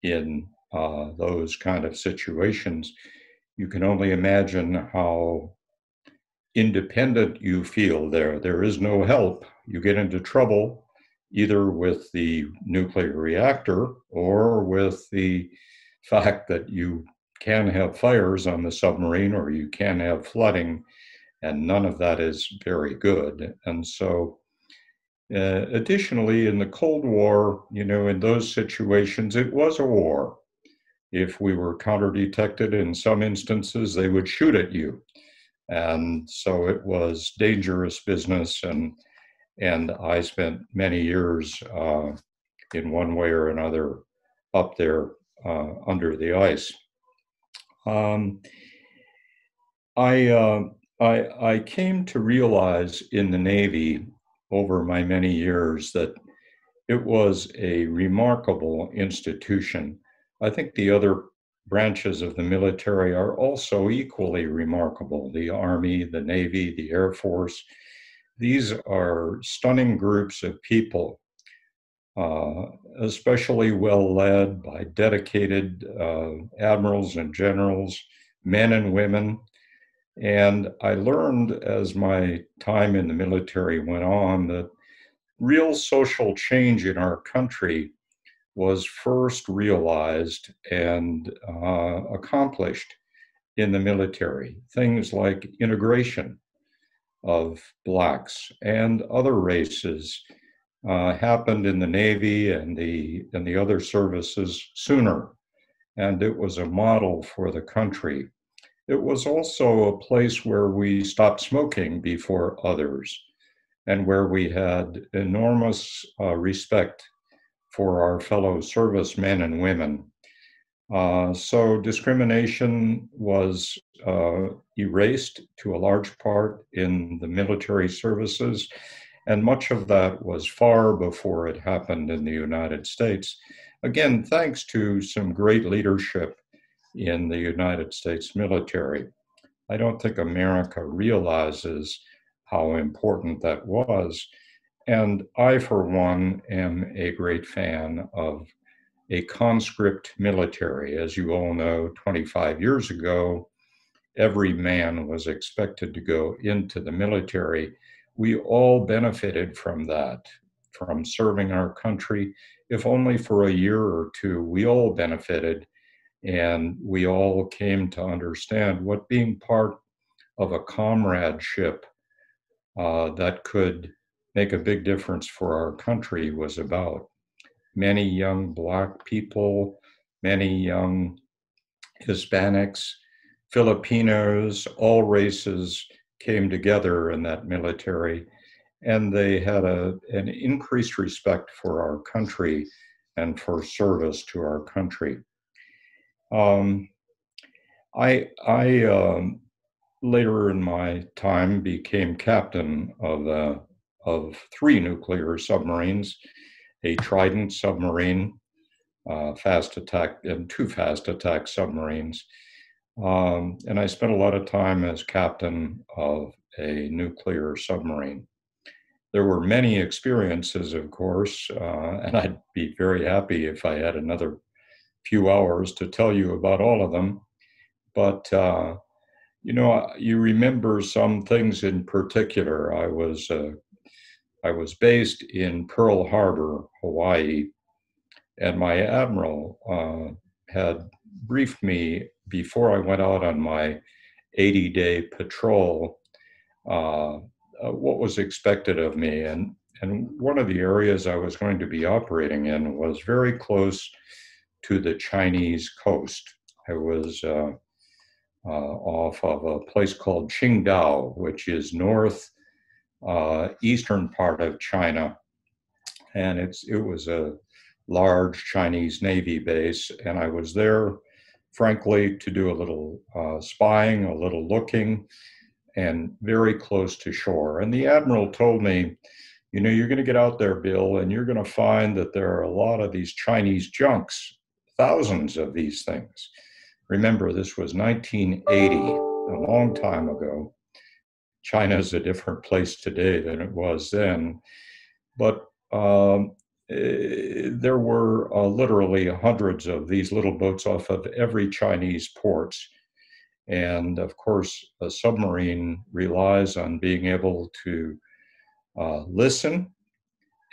in those kind of situations. You can only imagine how independent you feel there. There is no help. You get into trouble either with the nuclear reactor or with the fact that you can have fires on the submarine, or you can have flooding, and none of that is very good. And so additionally, in the Cold War, in those situations, it was a war. If we were counter-detected in some instances, they would shoot at you. And so it was dangerous business, and I spent many years in one way or another up there under the ice. I came to realize in the Navy over my many years that it was a remarkable institution. I think the other branches of the military are also equally remarkable. The Army, the Navy, the Air Force. These are stunning groups of people, especially well led by dedicated admirals and generals, men and women. And I learned as my time in the military went on that real social change in our country was first realized and accomplished in the military. Things like integration of Blacks and other races happened in the Navy and the other services sooner, and it was a model for the country. It was also a place where we stopped smoking before others, and where we had enormous respect for our fellow servicemen and women. So discrimination was erased to a large part in the military services, and much of that was far before it happened in the United States. Again, thanks to some great leadership in the United States military. I don't think America realizes how important that was. And I, for one, am a great fan of a conscript military. As you all know, 25 years ago, every man was expected to go into the military. We all benefited from that, from serving our country. If only for a year or two, we all benefited, and we all came to understand what being part of a comradeship that could make a big difference for our country was about. Many young Black people, many young Hispanics, Filipinos, all races came together in that military, and they had an increased respect for our country and for service to our country. I later in my time became captain of 3 nuclear submarines, a Trident submarine, fast attack, and 2 fast attack submarines. And I spent a lot of time as captain of a nuclear submarine. There were many experiences, of course, and I'd be very happy if I had another few hours to tell you about all of them. But, you remember some things in particular. I was I was based in Pearl Harbor, Hawaii, and my admiral had briefed me before I went out on my 80-day patrol what was expected of me. And one of the areas I was going to be operating in was very close to the Chinese coast. I was off of a place called Qingdao, which is north eastern part of China. And it was a large Chinese Navy base. And I was there, frankly, to do a little spying, a little looking, and very close to shore. And the admiral told me, you know, you're going to get out there, Bill, and you're going to find that there are a lot of these Chinese junks, thousands of these things. Remember, this was 1980, a long time ago. China is a different place today than it was then. But there were literally hundreds of these little boats off of every Chinese port. And of course, a submarine relies on being able to listen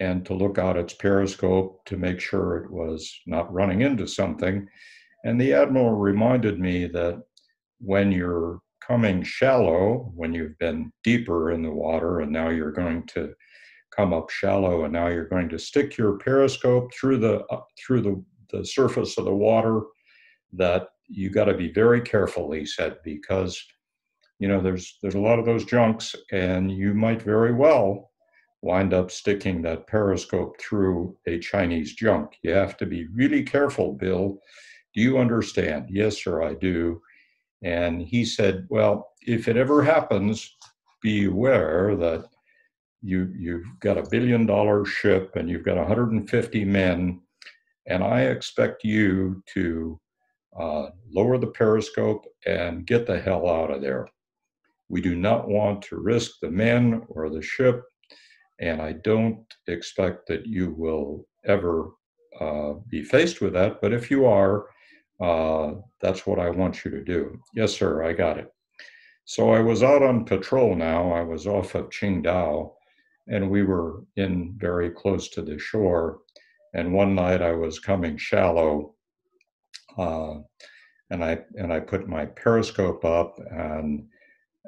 and to look out its periscope to make sure it was not running into something. And the admiral reminded me that when you're coming shallow, when you've been deeper in the water and now you're going to come up shallow and now you're going to stick your periscope through the surface of the water, that you got to be very careful, he said, because you know there's a lot of those junks and you might very well wind up sticking that periscope through a Chinese junk. You have to be really careful, Bill. Do you understand? Yes, sir, I do. And he said, well, if it ever happens, be aware that you've got $1 billion ship and you've got 150 men, and I expect you to lower the periscope and get the hell out of there. We do not want to risk the men or the ship, and I don't expect that you will ever be faced with that, but if you are, that's what I want you to do. Yes, sir, I got it. So I was out on patrol now. I was off of Qingdao, and we were in very close to the shore. And one night I was coming shallow, and I put my periscope up,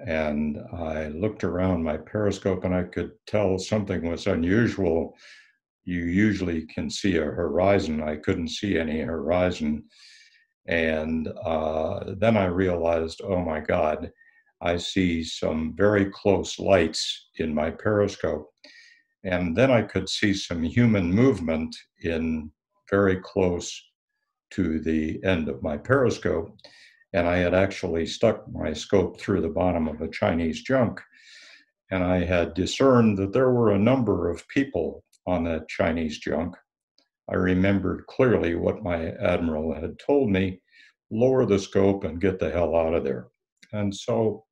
and I looked around my periscope, and I could tell something was unusual. You usually can see a horizon. I couldn't see any horizon. And then I realized, oh my God, I see some very close lights in my periscope. And then I could see some human movement in very close to the end of my periscope. And I had actually stuck my scope through the bottom of a Chinese junk. And I had discerned that there were a number of people on that Chinese junk. I remembered clearly what my admiral had told me: lower the scope and get the hell out of there. And so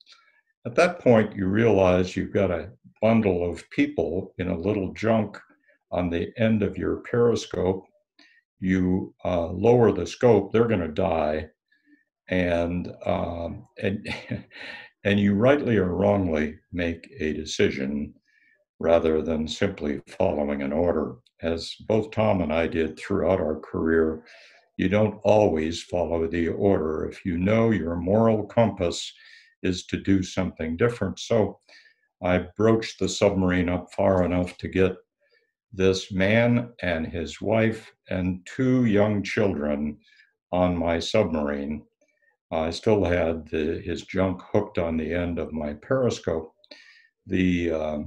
at that point, you realize you've got a bundle of people in a little junk on the end of your periscope. You lower the scope, they're going to die. And you rightly or wrongly make a decision rather than simply following an order. As both Tom and I did throughout our career, you don't always follow the order if you know your moral compass is to do something different. So I broached the submarine up far enough to get this man and his wife and 2 young children on my submarine. I still had his junk hooked on the end of my periscope. The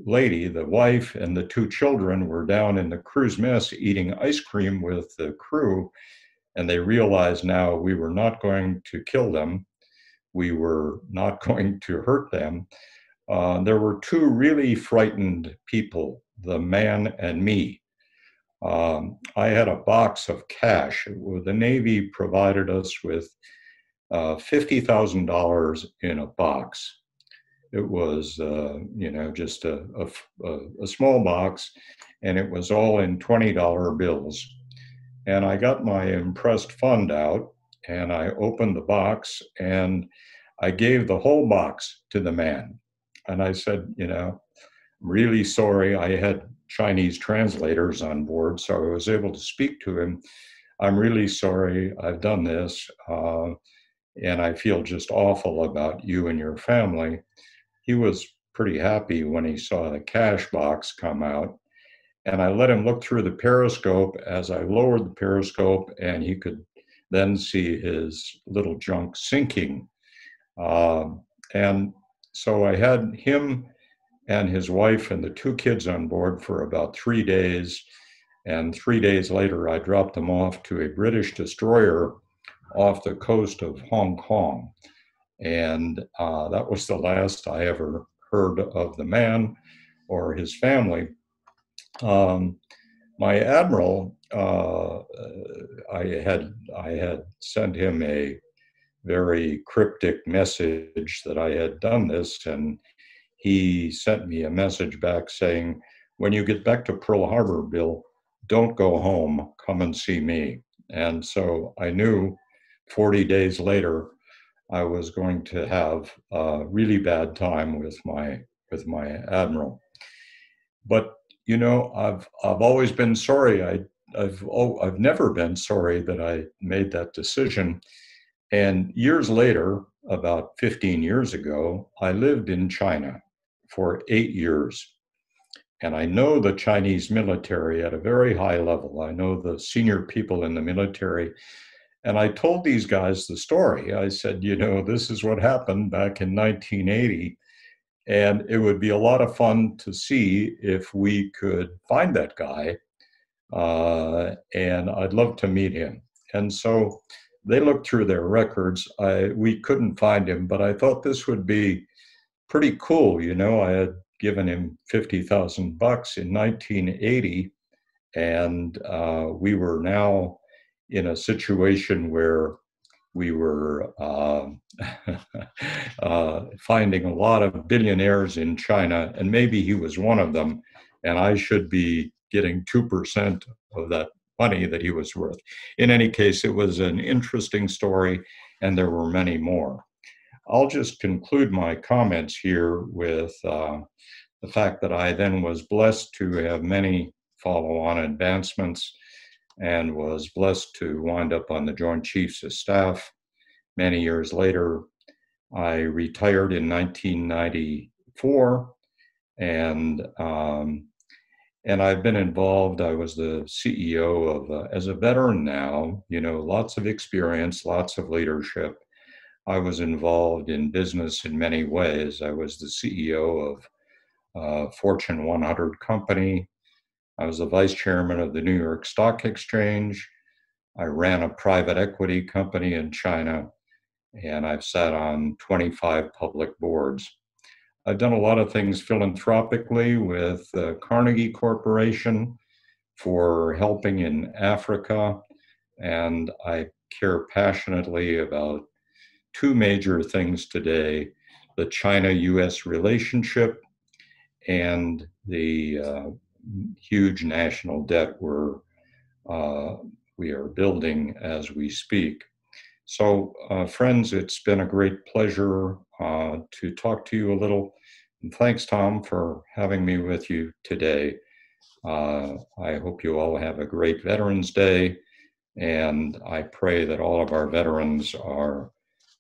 lady, the wife, and the 2 children were down in the crew's mess eating ice cream with the crew, and they realized now we were not going to kill them. We were not going to hurt them. There were 2 really frightened people, the man and me. I had a box of cash. The Navy provided us with $50,000 in a box. It was, just a small box, and it was all in $20 bills. And I got my impressed fund out, and I opened the box, and I gave the whole box to the man. And I said, you know, I'm really sorry. I had Chinese translators on board, so I was able to speak to him. I'm really sorry I've done this, and I feel just awful about you and your family. He was pretty happy when he saw the cash box come out. And I let him look through the periscope as I lowered the periscope, and he could then see his little junk sinking. And so I had him and his wife and the 2 kids on board for about 3 days. And 3 days later, I dropped them off to a British destroyer off the coast of Hong Kong. And that was the last I ever heard of the man or his family. My admiral, I had sent him a very cryptic message that I had done this, and he sent me a message back saying, when you get back to Pearl Harbor, Bill, don't go home, come and see me. And so I knew 40 days later I was going to have a really bad time with my admiral. But you know, I've always been sorry. I've never been sorry that I made that decision. And years later, about 15 years ago, I lived in China for 8 years. And I know the Chinese military at a very high level. I know the senior people in the military. And I told these guys the story. I said, you know, this is what happened back in 1980. And it would be a lot of fun to see if we could find that guy. And I'd love to meet him. And so they looked through their records. We couldn't find him, but I thought this would be pretty cool. You know, I had given him $50,000 in 1980. And we were now in a situation where we were finding a lot of billionaires in China, and maybe he was one of them, and I should be getting 2% of that money that he was worth. In any case, it was an interesting story, and there were many more. I'll just conclude my comments here with the fact that I then was blessed to have many follow-on advancements and was blessed to wind up on the Joint Chiefs of Staff. Many years later, I retired in 1994, and I've been involved. I was the CEO of, as a veteran now, you know, lots of experience, lots of leadership. I was involved in business in many ways. I was the CEO of a Fortune 100 company. I was the vice chairman of the New York Stock Exchange. I ran a private equity company in China, and I've sat on 25 public boards. I've done a lot of things philanthropically with the Carnegie Corporation for helping in Africa, and I care passionately about 2 major things today: the China-US relationship and the huge national debt we are building as we speak. So, friends, it's been a great pleasure to talk to you a little. And thanks, Tom, for having me with you today. I hope you all have a great Veterans Day, and I pray that all of our veterans are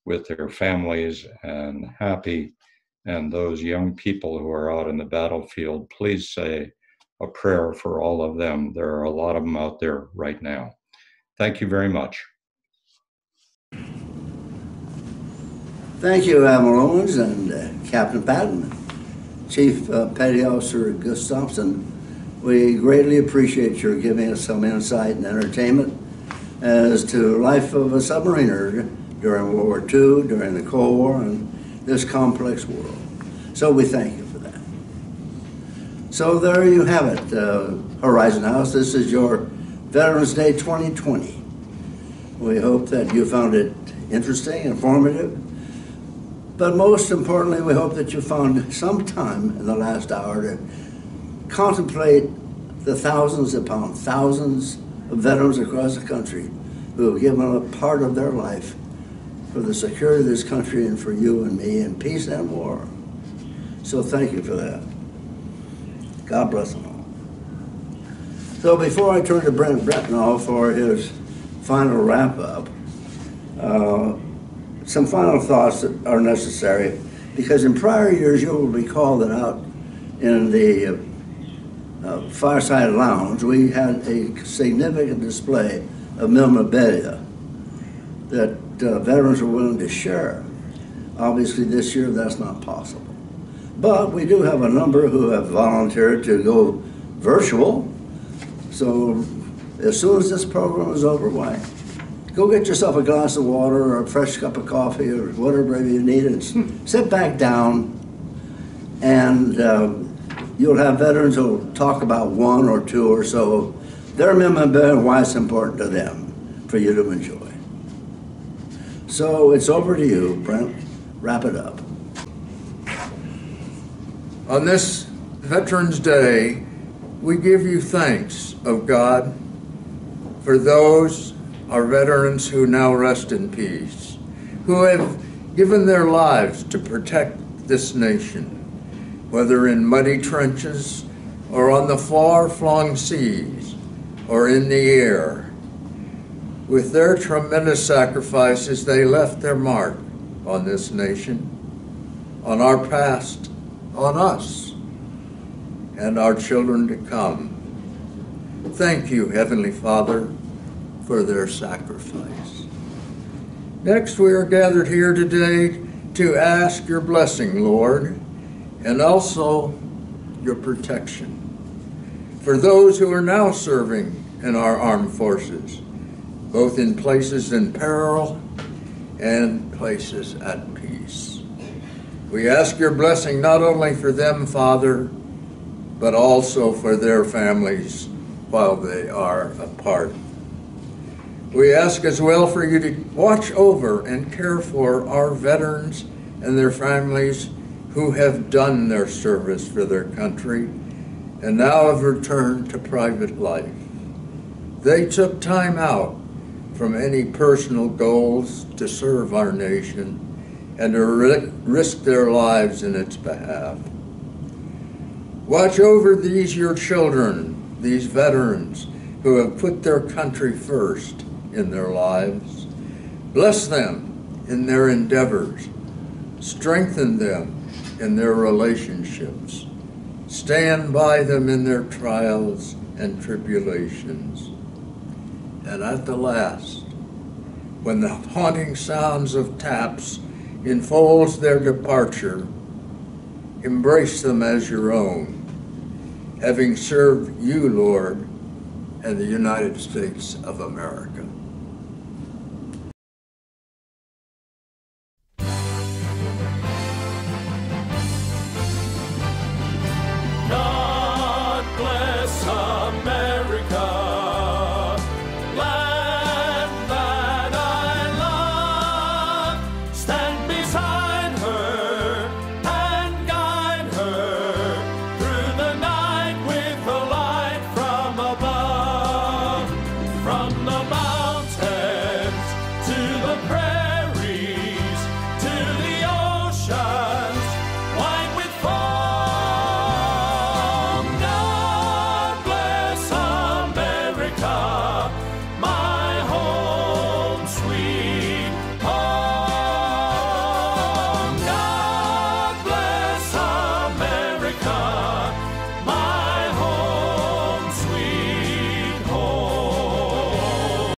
with their families and happy. And those young people who are out in the battlefield, please say a prayer for all of them. There are a lot of them out there right now. Thank you very much. Thank you, Admiral Owens and Captain Patton, Chief Petty Officer Gustafson. We greatly appreciate your giving us some insight and entertainment as to life of a submariner during World War II, during the Cold War, and this complex world. So we thank you for that. So there you have it, Horizon House. This is your Veterans Day 2020. We hope that you found it interesting, informative, but most importantly, we hope that you found some time in the last hour to contemplate the thousands upon thousands of veterans across the country who have given a part of their life for the security of this country and for you and me in peace and war. So thank you for that. God bless them all. So before I turn to Brent Bretnall for his final wrap-up, some final thoughts that are necessary, because in prior years you will recall that out in the Fireside Lounge we had a significant display of memorabilia that veterans were willing to share. Obviously this year that's not possible. But we do have a number who have volunteered to go virtual. So as soon as this program is over, why? Go get yourself a glass of water or a fresh cup of coffee or whatever you need and sit back down, and you'll have veterans who will talk about one or two or so their memorabilia and why it's important to them for you to enjoy. So it's over to you, Brent. Wrap it up. On this Veterans Day, we give you thanks, O God, for those, our veterans who now rest in peace, who have given their lives to protect this nation, whether in muddy trenches or on the far-flung seas or in the air. With their tremendous sacrifices, they left their mark on this nation, on our past, on us, and our children to come. Thank you, Heavenly Father, for their sacrifice. Next, we are gathered here today to ask your blessing, Lord, and also your protection for those who are now serving in our armed forces, both in places in peril and places at peace. We ask your blessing not only for them, Father, but also for their families while they are apart. We ask as well for you to watch over and care for our veterans and their families who have done their service for their country and now have returned to private life. They took time out from any personal goals to serve our nation and to risk their lives in its behalf. Watch over these your children, these veterans who have put their country first in their lives. Bless them in their endeavors. Strengthen them in their relationships. Stand by them in their trials and tribulations. And at the last, when the haunting sounds of taps enfolds their departure, embrace them as your own, having served you, Lord, and the United States of America.